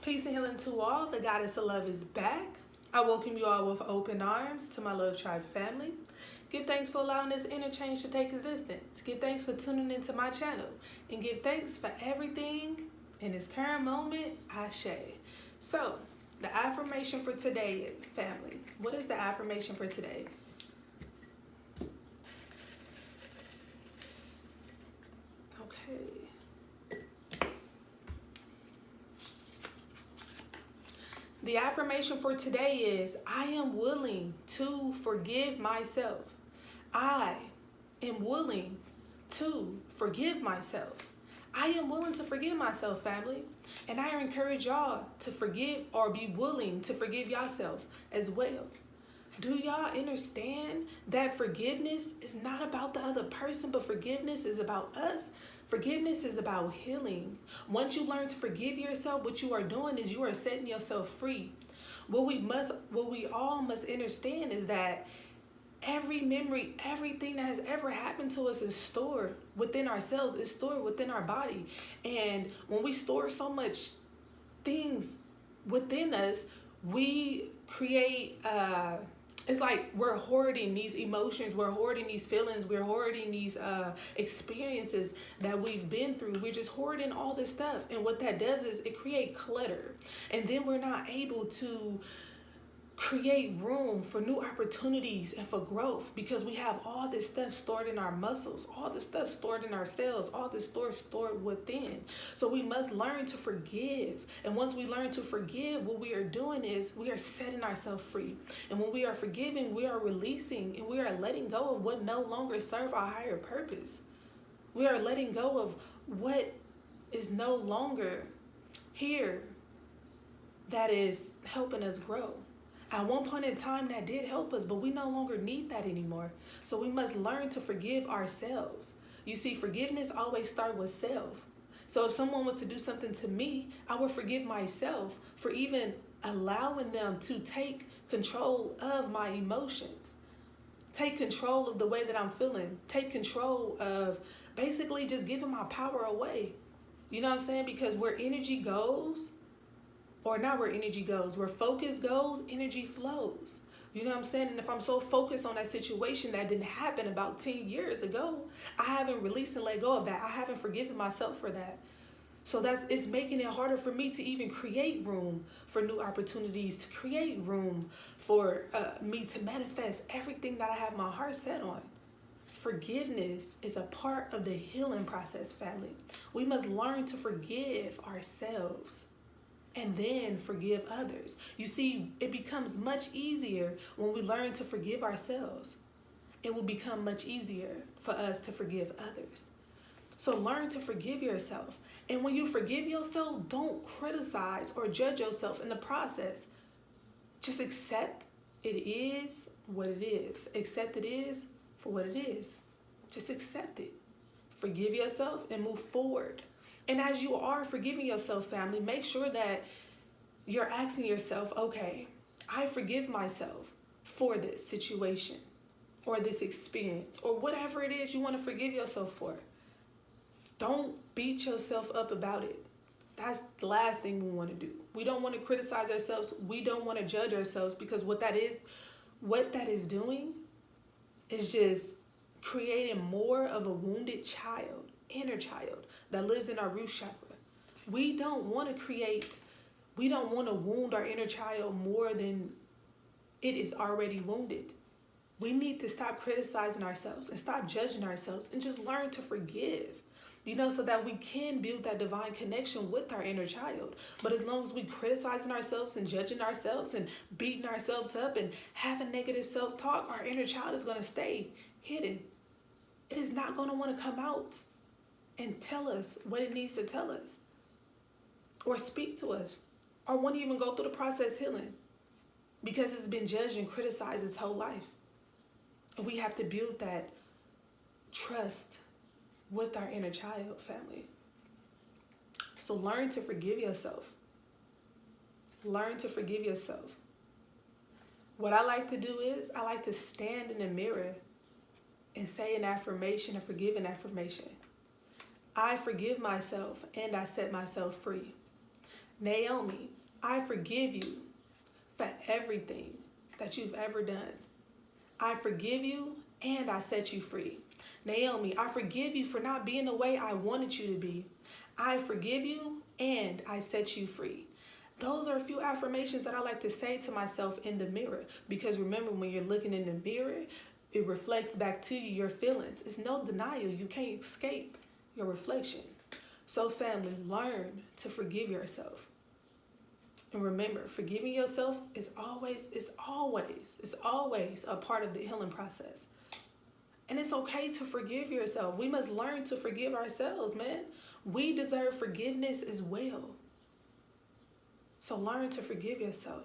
Peace and healing to all. The Goddess of Love is back. I welcome you all with open arms to my Love Tribe family. Give thanks for allowing this interchange to take existence. Give thanks for tuning into my channel. And give thanks for everything in this current moment, Ashe. So, the affirmation for today, family. What is the affirmation for today? Okay. The affirmation for today is, I am willing to forgive myself. I am willing to forgive myself. I am willing to forgive myself, family. And I encourage y'all to forgive or be willing to forgive yourself as well. Do y'all understand that forgiveness is not about the other person, but forgiveness is about us? Forgiveness is about healing. Once you learn to forgive yourself, what you are doing is you are setting yourself free. What we all must understand is that every memory, everything that has ever happened to us is stored within ourselves, is stored within our body. And when we store so much things within us, we create it's like we're hoarding these emotions, we're hoarding these feelings, we're hoarding these experiences that we've been through. We're just hoarding all this stuff. And what that does is it creates clutter. And then we're not able to create room for new opportunities and for growth because we have all this stuff stored in our muscles, all this stuff stored in our cells, all this stuff stored within. So we must learn to forgive. And once we learn to forgive, what we are doing is we are setting ourselves free. And when we are forgiving, we are releasing and we are letting go of what no longer serves our higher purpose. We are letting go of what is no longer here that is helping us grow. At one point in time, that did help us, but we no longer need that anymore. So we must learn to forgive ourselves. You see, forgiveness always starts with self. So if someone was to do something to me, I would forgive myself for even allowing them to take control of my emotions. Take control of the way that I'm feeling. Take control of basically just giving my power away. You know what I'm saying? Because where energy goes, or not where energy goes, where focus goes, energy flows. You know what I'm saying? And if I'm so focused on that situation that didn't happen about 10 years ago, I haven't released and let go of that. I haven't forgiven myself for that. So it's making it harder for me to even create room for new opportunities, to create room for me to manifest everything that I have my heart set on. Forgiveness is a part of the healing process, family. We must learn to forgive ourselves and then forgive others. You see, it becomes much easier when we learn to forgive ourselves. It will become much easier for us to forgive others. So learn to forgive yourself. And when you forgive yourself, don't criticize or judge yourself in the process. Just accept it is what it is. Accept it is for what it is. Just accept it. Forgive yourself and move forward. And as you are forgiving yourself, family, make sure that you're asking yourself, okay, I forgive myself for this situation or this experience or whatever it is you want to forgive yourself for. Don't beat yourself up about it. That's the last thing we want to do. We don't want to criticize ourselves. We don't want to judge ourselves because what that is doing is just creating more of a wounded child, inner child that lives in our root chakra. We don't want to wound our inner child more than it is already wounded. We need to stop criticizing ourselves and stop judging ourselves and just learn to forgive, so that we can build that divine connection with our inner child. But as long as we criticizing ourselves and judging ourselves and beating ourselves up and having negative self-talk, our inner child is going to stay hidden. It is not going to want to come out and tell us what it needs to tell us or speak to us or won't even go through the process healing because it's been judged and criticized its whole life. And we have to build that trust with our inner child, family. So learn to forgive yourself. Learn to forgive yourself. What I like to do is I like to stand in the mirror and say an affirmation, a forgiving affirmation. I forgive myself and I set myself free. Naomi, I forgive you for everything that you've ever done. I forgive you and I set you free. Naomi, I forgive you for not being the way I wanted you to be. I forgive you and I set you free. Those are a few affirmations that I like to say to myself in the mirror, because remember, when you're looking in the mirror, it reflects back to you your feelings. It's no denial. You can't escape your reflection. So family, learn to forgive yourself. And remember, forgiving yourself is always a part of the healing process. And it's okay to forgive yourself. We must learn to forgive ourselves, man. We deserve forgiveness as well. So learn to forgive yourself.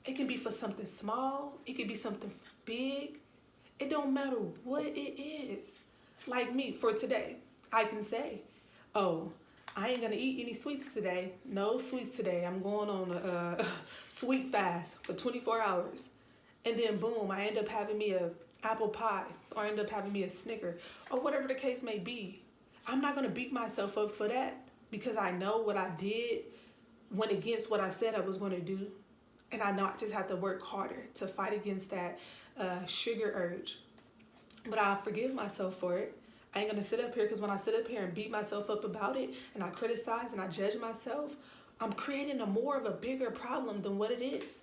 It can be for something small. It can be something big. It don't matter what it is. Like me, for today, I can say, oh, I ain't gonna eat any sweets today. No sweets today. I'm going on a sweet fast for 24 hours. And then boom, I end up having me a apple pie, or I end up having me a Snicker, or whatever the case may be. I'm not gonna beat myself up for that, because I know what I did went against what I said I was gonna do. And I know I just have to work harder to fight against that sugar urge. But I'll forgive myself for it. I ain't gonna sit up here, because when I sit up here and beat myself up about it, and I criticize and I judge myself, I'm creating more of a bigger problem than what it is.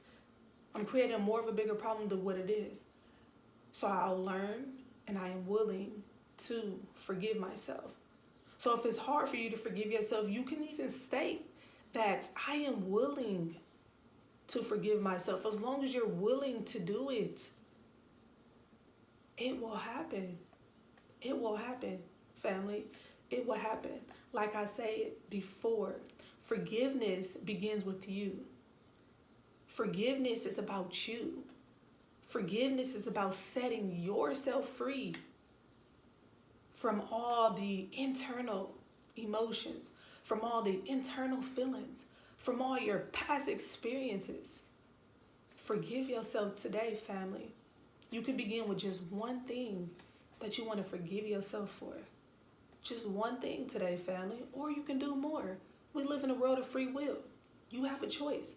I'm creating more of a bigger problem than what it is. So I'll learn, and I am willing to forgive myself. So if it's hard for you to forgive yourself, you can even state that I am willing to forgive myself. As long as you're willing to do it, it will happen. It will happen, family. It will happen. Like I said before, forgiveness begins with you. Forgiveness is about you. Forgiveness is about setting yourself free from all the internal emotions, from all the internal feelings, from all your past experiences. Forgive yourself today, family. You can begin with just one thing that you want to forgive yourself for. Just one thing today, family, or you can do more. We live in a world of free will. You have a choice.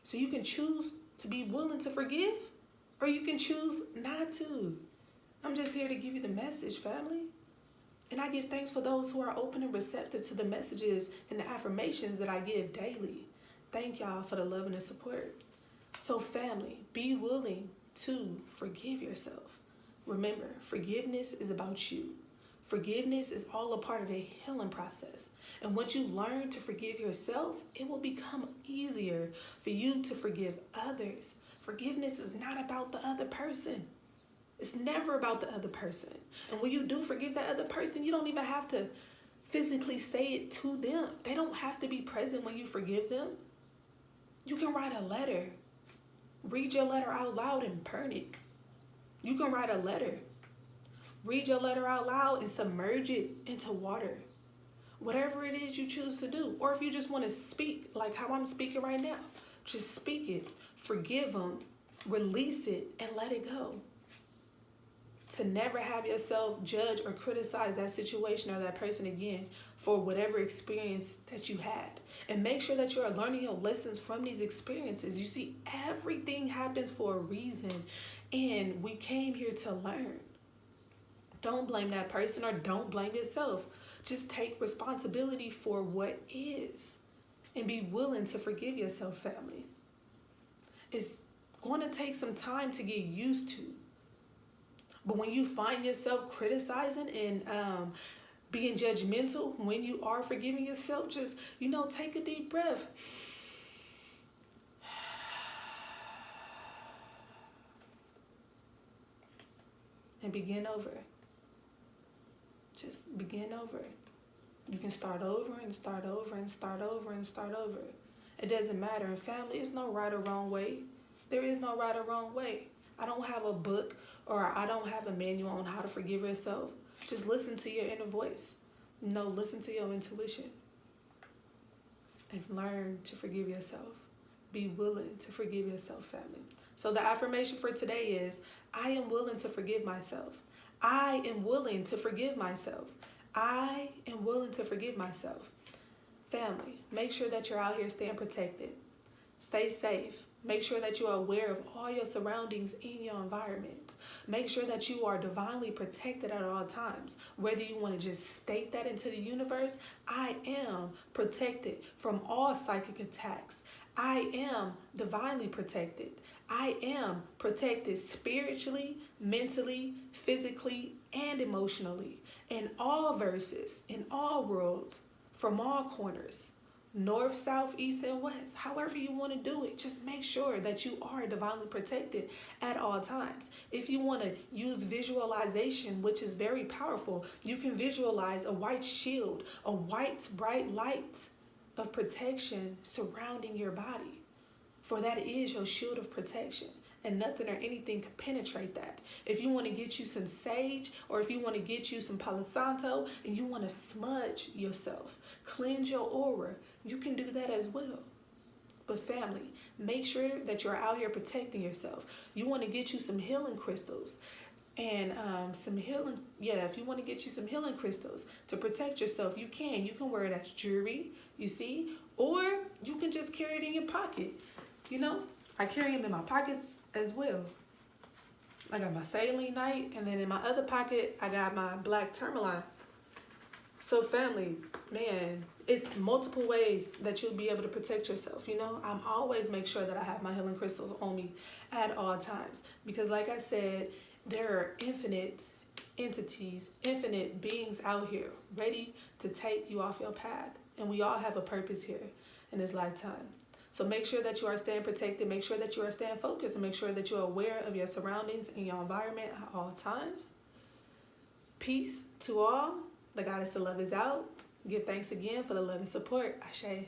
So you can choose to be willing to forgive, or you can choose not to. I'm just here to give you the message, family. And I give thanks for those who are open and receptive to the messages and the affirmations that I give daily. Thank y'all for the love and the support. So family, be willing to forgive yourself. Remember, forgiveness is about you. Forgiveness is all a part of the healing process. And once you learn to forgive yourself, it will become easier for you to forgive others. Forgiveness is not about the other person. It's never about the other person. And when you do forgive that other person, you don't even have to physically say it to them. They don't have to be present when you forgive them. You can write a letter. Read your letter out loud and burn it. You can write a letter. Read your letter out loud and submerge it into water. Whatever it is you choose to do. Or if you just want to speak like how I'm speaking right now, just speak it. Forgive them. Release it and let it go. To never have yourself judge or criticize that situation or that person again for whatever experience that you had. And make sure that you're learning your lessons from these experiences. You see, everything happens for a reason, and we came here to learn. Don't blame that person, or don't blame yourself. Just take responsibility for what is and be willing to forgive yourself, family. It's going to take some time to get used to. But when you find yourself criticizing and being judgmental, when you are forgiving yourself, just, take a deep breath. And begin over. Just begin over. You can start over and start over and start over and start over. It doesn't matter. In family, it's no right or wrong way. There is no right or wrong way. I don't have a book or I don't have a manual on how to forgive yourself. Just listen to your inner voice. Listen to your intuition. And learn to forgive yourself. Be willing to forgive yourself, family. So the affirmation for today is, I am willing to forgive myself. I am willing to forgive myself. I am willing to forgive myself. Family, make sure that you're out here staying protected. Stay safe. Make sure that you are aware of all your surroundings in your environment. Make sure that you are divinely protected at all times. Whether you want to just state that into the universe, I am protected from all psychic attacks. I am divinely protected. I am protected spiritually, mentally, physically, and emotionally. In all verses, in all worlds, from all corners. North, south, east, and west. However you want to do it, just make sure that you are divinely protected at all times. If you want to use visualization, which is very powerful, you can visualize a white shield, a white bright light of protection surrounding your body. For that is your shield of protection. And nothing or anything can penetrate that. If you want to get you some sage, or if you want to get you some Palo Santo and you want to smudge yourself, cleanse your aura, you can do that as well. But family, make sure that you're out here protecting yourself. You want to get you some healing crystals and some healing. Yeah, if you want to get you some healing crystals to protect yourself, you can. You can wear it as jewelry, you see, or you can just carry it in your pocket. You know, I carry them in my pockets as well. I got my saline night, and then in my other pocket, I got my black tourmaline. So family, man, it's multiple ways that you'll be able to protect yourself. You know, I'm always make sure that I have my healing crystals on me at all times. Because like I said, there are infinite entities, infinite beings out here ready to take you off your path. And we all have a purpose here in this lifetime. So make sure that you are staying protected. Make sure that you are staying focused, and make sure that you are aware of your surroundings and your environment at all times. Peace to all. The goddess of love is out. Give thanks again for the love and support. Ashe.